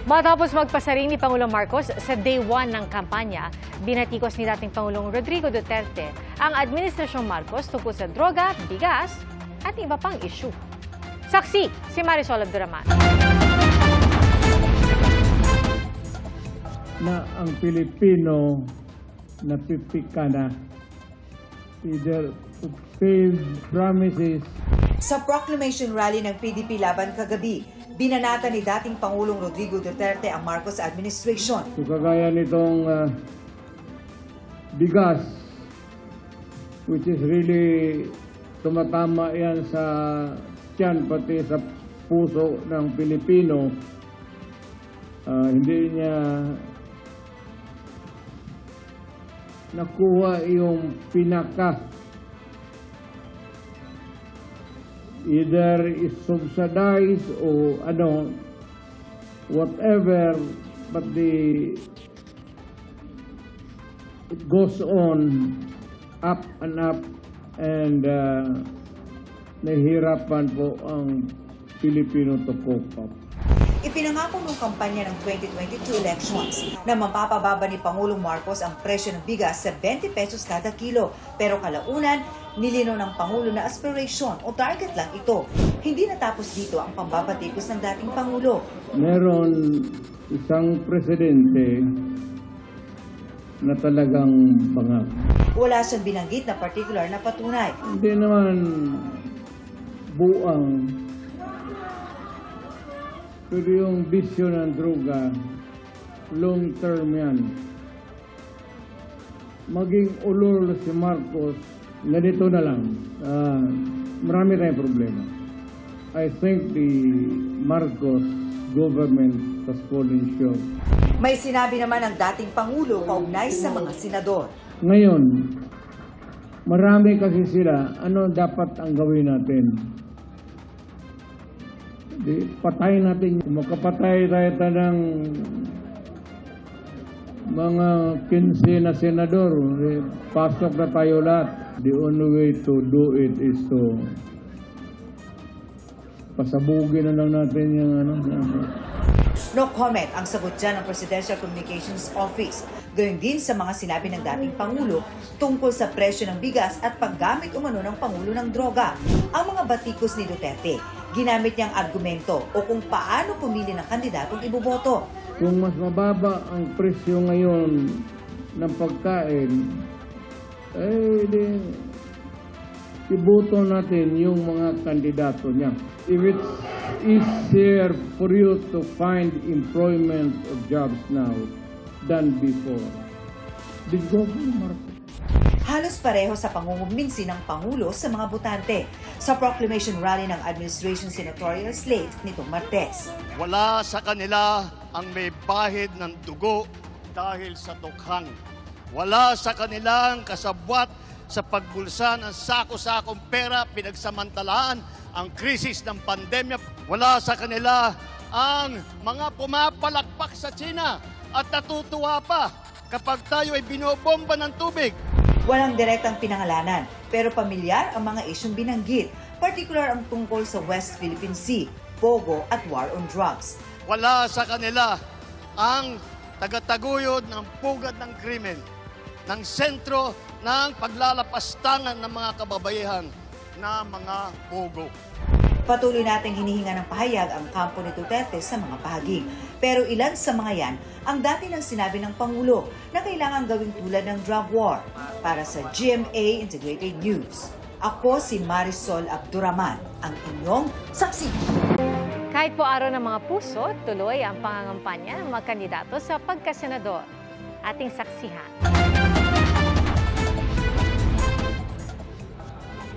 Matapos magpasaring ni Pangulong Marcos sa day 1 ng kampanya, binatikos ni dating Pangulong Rodrigo Duterte ang Administrasyong Marcos tungkol sa droga, bigas at iba pang issue. Saksi, si Marisol Abduraman. Na ang Pilipino napipika na either to failed promises. Sa proclamation rally ng PDP laban kagabi, binanata ni dating Pangulong Rodrigo Duterte ang Marcos administration. So kagaya nitong bigas, which is really tumatama yan sa tiyan pati sa puso ng Pilipino, hindi niya nakuha yung pinaka, either is subsidized o whatever, but it goes on up and nahihirapan po ang Pilipino to cope up. Ipinangako ng kampanya ng 2022 elections na mapapababa ni Pangulong Marcos ang presyo ng bigas sa 20 pesos kada kilo. Pero kalaunan, nilinaw ng Pangulo na aspiration o target lang ito. Hindi natapos dito ang pambabatikos ng dating Pangulo. Meron isang presidente na talagang bangag. Wala siyang binanggit na particular na patunay. Hindi naman buang. Pero yung bisyo ng droga, long term yan. Maging ulol si Marcos, ganito na lang. Marami tayong problema. I think the Marcos government has fallen short. May sinabi naman ang dating Pangulo kaugnay sa mga senador. Ngayon, marami kasi sila, ano dapat ang gawin natin? Patayin natin. Makapatay tayo ng mga 15 na senador. Pasok na tayo lahat. The only way to do it is to pasabugin na lang natin yung No comment ang sagot dyan ng Presidential Communications Office. Gayun din sa mga sinabi ng dating Pangulo tungkol sa presyo ng bigas at paggamit umano ng Pangulo ng droga. Ang mga batikos ni Duterte, ginamit niyang argumento o kung paano pumili ng kandidatong iboboto. Kung mas mababa ang presyo ngayon ng pagkain, iboto natin yung mga kandidato niya. If it's easier for you to find employment or jobs now than before, then go for Marcos. Halos pareho sa pangungumbinsi ng Pangulo sa mga botante sa proclamation rally ng administration senatorial slate nitong Martes. Wala sa kanila ang may bahid ng dugo dahil sa tukhang. Wala sa kanilang kasabwat sa pagbulsa ng sako-sakong pera pinagsamantalaan ang krisis ng pandemya. Wala sa kanila ang mga pumapalakpak sa China at natutuwa pa kapag tayo ay binobomba ng tubig. Walang direktang pinangalanan, pero pamilyar ang mga isyong binanggit, partikular ang tungkol sa West Philippine Sea, pogo at war on drugs. Wala sa kanila ang tagataguyod ng pugad ng krimen, ng sentro ng paglalapastangan ng mga kababaihan na mga pogo. Patuloy nating hinihinga ng pahayag ang kampo ni Duterte sa mga pahaging. Pero ilan sa mga yan ang dati nang sinabi ng Pangulo na kailangan gawing tulad ng drug war. Para sa GMA Integrated News, ako si Marisol Abduraman, ang inyong saksi. Kahit po araw ng mga puso, tuloy ang pangangampanya ng mga kandidato sa pagkasenador. Ating saksihan.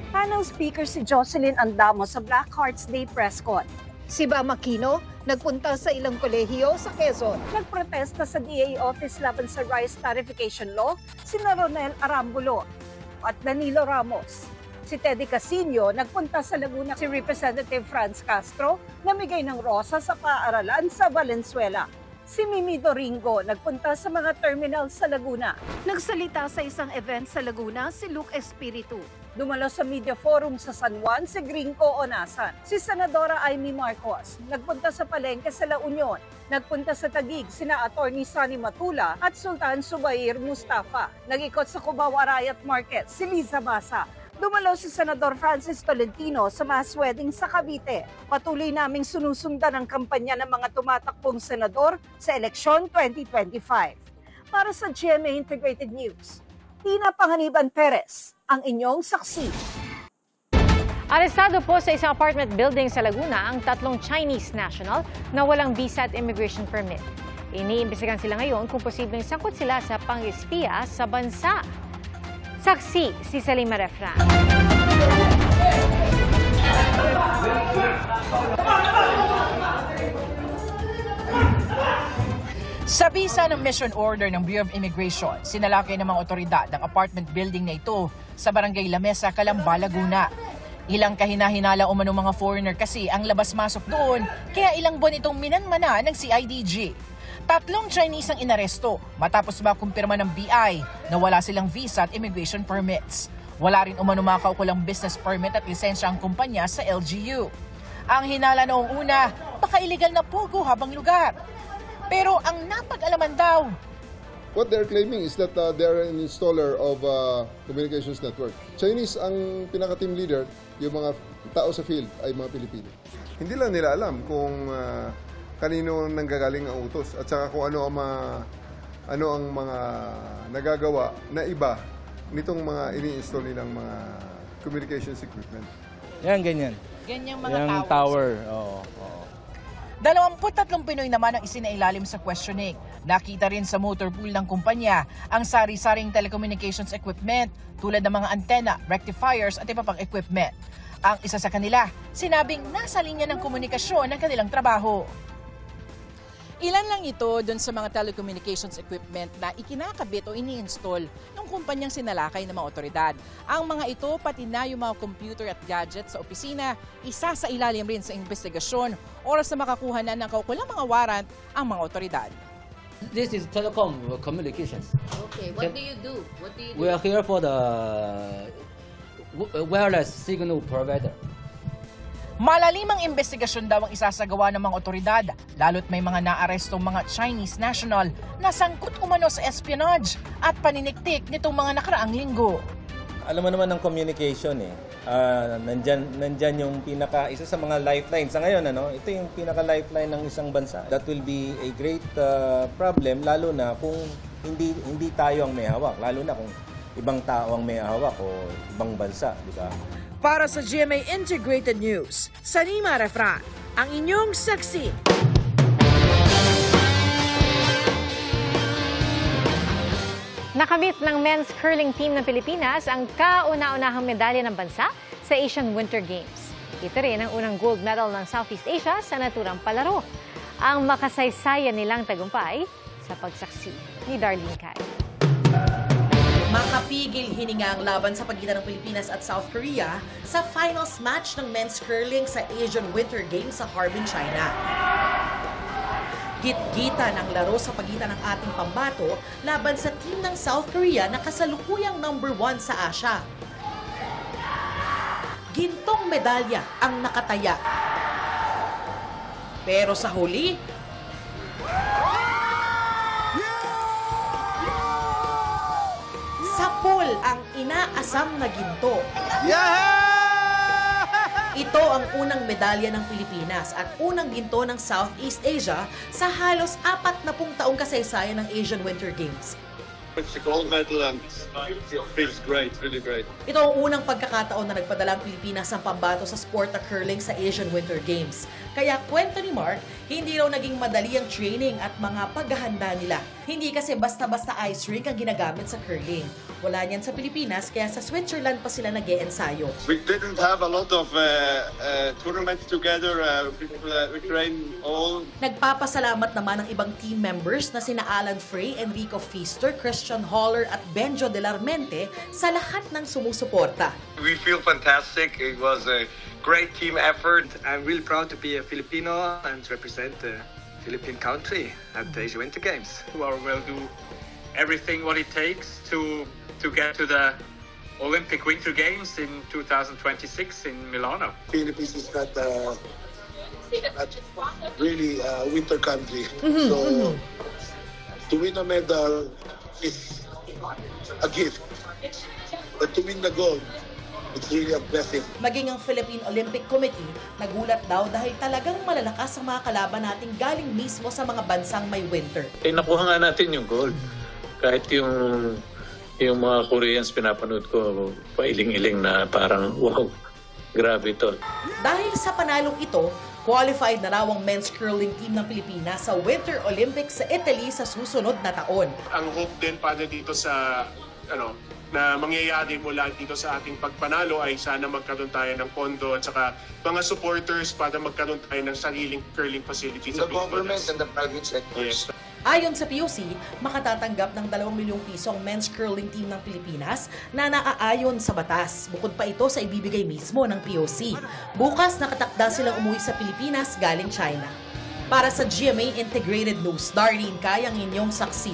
Panel Speaker si Jocelyn Andamo sa Black Hearts Day press con. Si Bam Aquino nagpunta sa ilang kolehiyo sa Quezon. Nagprotesta sa DA office laban sa rice tarification law sina Ronel Arambulo at Danilo Ramos. Si Teddy Casino nagpunta sa Laguna. Si Representative Franz Castro namigay ng rosa sa paaralan sa Valenzuela. Si Mimi Doringo nagpunta sa mga terminal sa Laguna. Nagsalita sa isang event sa Laguna si Luke Espiritu. Dumalo sa media forum sa San Juan si Gringo Onasan. Si Senadora Amy Marcos nagpunta sa palengke sa La Union. Nagpunta sa Taguig sina Attorney Sonny Matula at Sultan Subair Mustafa. Nag-ikot sa Cubao Arayat Market si Liza Basa. Dumalo si Senador Francis Tolentino sa mass wedding sa Cavite. Patuloy naming sinusundan ang kampanya ng mga tumatakbong senador sa eleksyon 2025. Para sa GMA Integrated News, Tina Panganiban Perez, ang inyong saksi. Arestado po sa isang apartment building sa Laguna ang 3 Chinese national na walang visa at immigration permit. Iniimbestigahan sila ngayon kung posibleng sangkot sila sa pang-espiya sa bansa. Saksi si Salima Refran. Sa bisa ng mission order ng Bureau of Immigration, sinalakay ng mga otoridad ng apartment building na ito sa Barangay Lamesa, Calamba, Laguna. Ilang kahina-hinala umano mga foreigner kasi ang labas-masok doon, kaya ilang buwan itong minanmana ng CIDG. 3 Chinese ang inaresto matapos makumpirma ng BI na wala silang visa at immigration permits. Wala rin umano mga kaukulang business permit at lisensya ang kumpanya sa LGU. Ang hinala noong una, baka illegal na pogo habang lugar. Pero ang napag-alaman daw, what they're claiming is that they're an installer of communications network. Chinese ang pinaka-team leader, yung mga tao sa field ay mga Pilipino. Hindi lang nila alam kung kanino nanggagaling ang utos at saka kung ano ang mga nagagawa na iba nitong mga ini-install nilang mga communications equipment. Yan, ganyan. Ganyang mga Yung tower. Oo. 23 Pinoy naman ang isinailalim sa questioning. Nakita rin sa motor pool ng kumpanya ang sari-saring telecommunications equipment tulad ng mga antena, rectifiers at iba pang equipment. Ang isa sa kanila, sinabing nasa linya ng komunikasyon ng kanilang trabaho. Ilan lang ito doon sa mga telecommunications equipment na ikinakabit o ini-install ng kumpanyang sinalakay ng mga otoridad. Ang mga ito, pati na yung mga computer at gadgets sa opisina, isa sa ilalim rin sa investigasyon oras na makakuha na ng kaukulang mga warrant ang mga otoridad. This is telecom communications. Okay, what do you do? We are here for the wireless signal provider. Malalimang investigasyon daw ang isasagawa ng mga otoridad, lalo't may mga naarestong mga Chinese national na sangkot umano sa espionage at paniniktik nitong mga nakaraang linggo. Alam mo naman ng communication nandyan yung isa sa mga lifeline sa ngayon, ito yung pinaka-lifeline ng isang bansa. That will be a great problem, lalo na kung hindi tayo ang may hawak, lalo na kung ibang tao ang may hawak o ibang bansa, di ba? Para sa GMA Integrated News, Salima Refran, ang inyong saksi. Nakamit ng men's curling team ng Pilipinas ang kauna-unahang medalya ng bansa sa Asian Winter Games. Ito rin ang unang gold medal ng Southeast Asia sa naturang palaro. Ang makasaysayan nilang tagumpay sa pagsaksi ni Darlene Kai. Makapigil hininga ang laban sa pagitan ng Pilipinas at South Korea sa finals match ng men's curling sa Asian Winter Games sa Harbin, China. Git-gita ng laro sa pagitan ng ating pambato laban sa team ng South Korea na kasalukuyang number 1 sa Asia. Gintong medalya ang nakataya. Pero sa huli, sapol ang inaasam na ginto. Ito ang unang medalya ng Pilipinas at unang ginto ng Southeast Asia sa halos 40 taong kasaysayan ng Asian Winter Games. It's a gold medal and feels great, really great. Ito ang unang pagkakataon na nagpadala ang Pilipinas ng pambato sa sport na curling sa Asian Winter Games. Kaya kwento ni Mark, hindi raw naging madali ang training at mga paghahanda nila. Hindi kasi basta-basta ice rink ang ginagamit sa curling. Wala niyan sa Pilipinas, kaya sa Switzerland pa sila nag-e-ensayo. We didn't have a lot of tournaments together. We trained all. Nagpapasalamat naman ang ibang team members na sina Alan Frey, Enrico Feaster, Christian Holler at Benjo de la Armente sa lahat ng sumusuporta. We feel fantastic. It was a great team effort. I'm really proud to be a Filipino and to represent the Philippine country at the Asian Winter Games. Well, we'll do everything what it takes to get to the Olympic Winter Games in 2026 in Milano. Philippines is not really a winter country. So to win a medal is a gift. But to win the gold, it's really a blessing. Maging ang Philippine Olympic Committee, nagulat daw dahil talagang malalakas ang mga kalaban natin galing mismo sa mga bansang may winter. Nakuha nga natin yung gold. Kahit yung mga Koreans pinapanood ko, pailing-iling na parang, wow, grabe ito. Dahil sa panalong ito, qualified na raw ang men's curling team ng Pilipinas sa Winter Olympics sa Italy sa susunod na taon. Ang hope din para dito sa na mangyayari mula dito sa ating pagpanalo ay sana magkaroon tayo ng pondo at saka mga supporters para magkaroon tayo ng sariling curling facility sa The government and the private sectors. Yes. Ayon sa POC, makatatanggap ng 2 milyong piso ang men's curling team ng Pilipinas na naaayon sa batas. Bukod pa ito sa ibibigay mismo ng POC. Bukas nakatakda silang umuwi sa Pilipinas galing China. Para sa GMA Integrated News, Darlene Kay ang inyong saksi.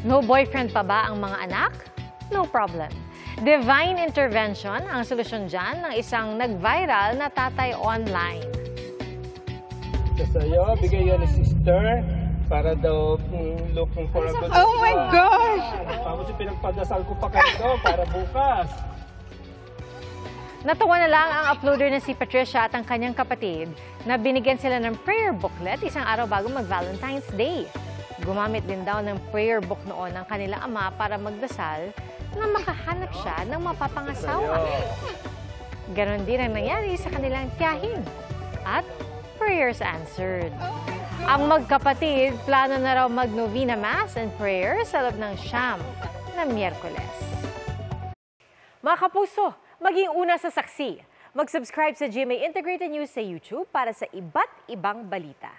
No boyfriend pa ba ang mga anak? No problem. Divine intervention ang solusyon dyan ng isang nag-viral na tatay online. Sa'yo, bigay yan ni sister para daw looking for a good Oh my gosh! Tapos pinagpadasal ko pa kayo para bukas. Natawa na lang ang uploader na si Patricia at ang kanyang kapatid na binigyan sila ng prayer booklet isang araw bago mag-Valentine's Day. Gumamit din daw ng prayer book noon ng kanilang ama para magdasal na makahanap siya ng mapapangasawa. Ganon din ang nangyari sa kanilang tiyahin. At prayers answered. Ang magkapatid, plano na raw mag-novena mass and prayer sa loob ng Siyam na Miyerkules. Mga kapuso, maging una sa saksi. Mag-subscribe sa GMA Integrated News sa YouTube para sa iba't ibang balita.